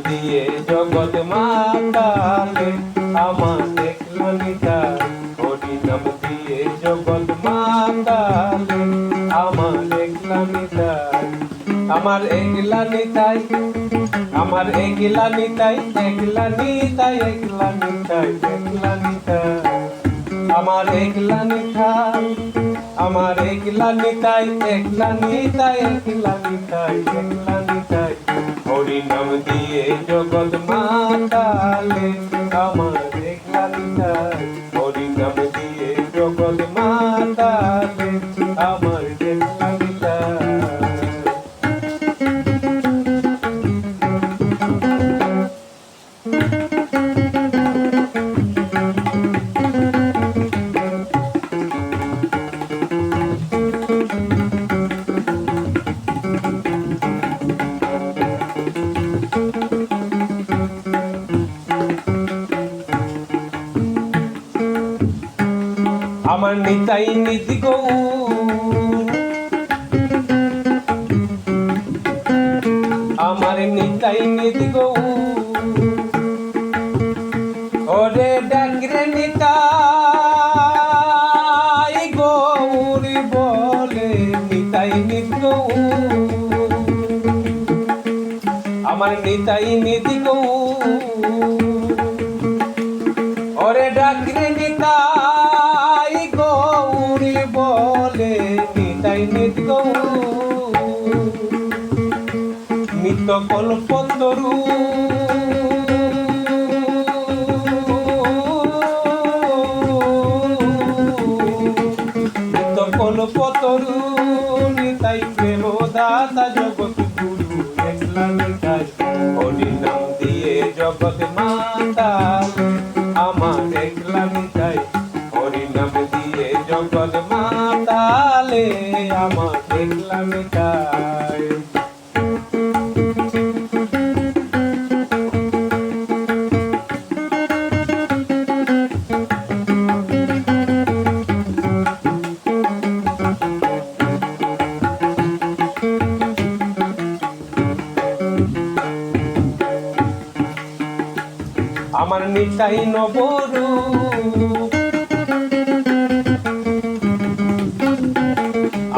দিয়ে জগৎ মাতালে আমার একলা নিতাই, হরি নাম দিয়ে জগৎ মাতালে আমার একলা নিতাই, আমার একলা নিতাই, আমার একলা নিতাই, একলা নিতাই, একলা নিতাই, একলা নিতাই, আমার একলা নিতাই, আমার একলা নিতাই, একলা নিতাই, একলা নিতাই, একলা নিতাই, হরি নাম দিয়ে জগৎ মাতালে আমার একলা নিতাই, হরি নাম দিয়ে জগৎ মাতালে আমার একলা নিতাই। আমার নিতাই নীতি গৌর, আমার নিতাই নীতি গৌর, ওরে ডাকরে নিতাই গৌর বলে নিতাই নীতি গৌর, আমার নিতাই নীতি গৌর, ওরে ডাকরে নিতাই গৌরী বলে নিতাই নিত গৌর, নিত্য কল্পতরু নিত্য কল্পতরু নিতাই প্রেম দাতা জগৎ গুরু একলা নিতাই, হরি নাম দিয়ে জগৎ মাতালে আমার একলা নিতাই, হরি নাম দিয়ে জগৎ মাতালে আমার একলা নিতাই। আমার নিতাই নবরূপ,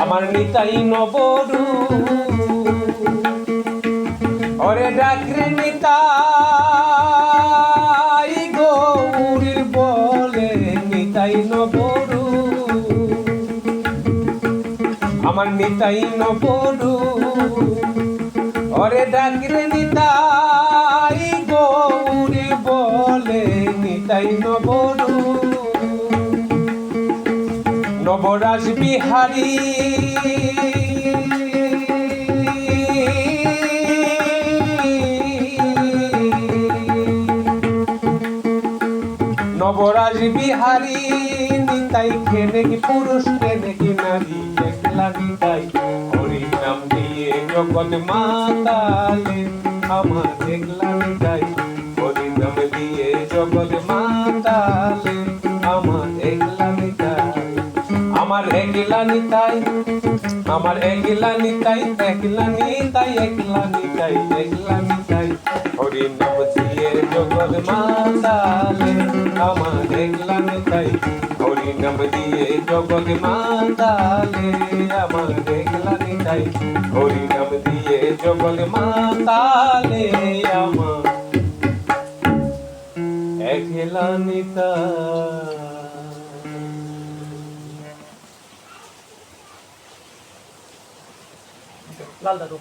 আমার নিতাই নবরূপ, ওরে ডাকরে নিতাই গৌরী বলে নিতাই নবরূপ, আমার নিতাই নবরূপ, ওরে ডাকরে নিতাই গৌরী বলে নিতাই নবরূপ, নবরাজ বিহারী নবরাজ বিহারী নিতাই কেনে কি পুরুষ কেনে কি নারী একলা নিতাই, হরি নাম দিয়ে জগৎ মাতালে আমার একলা নিতাই, হরি নাম দিয়ে জগৎ মাতালে আমার একলা নিতাই, আমার একলা নিতাই, আমার একলা নিতাই, একলা নিতাই, একলা নিতাই, একলা নিতাই, হরি নাম দিয়ে জগৎ মাতালে আমার একলা নিতাই, হরি নাম দিয়ে জগৎ মাতালে আমার একলা নিতাই, হরি নাম দিয়ে জগৎ মাতালে আমার একলা নিতাই। লাল দাদু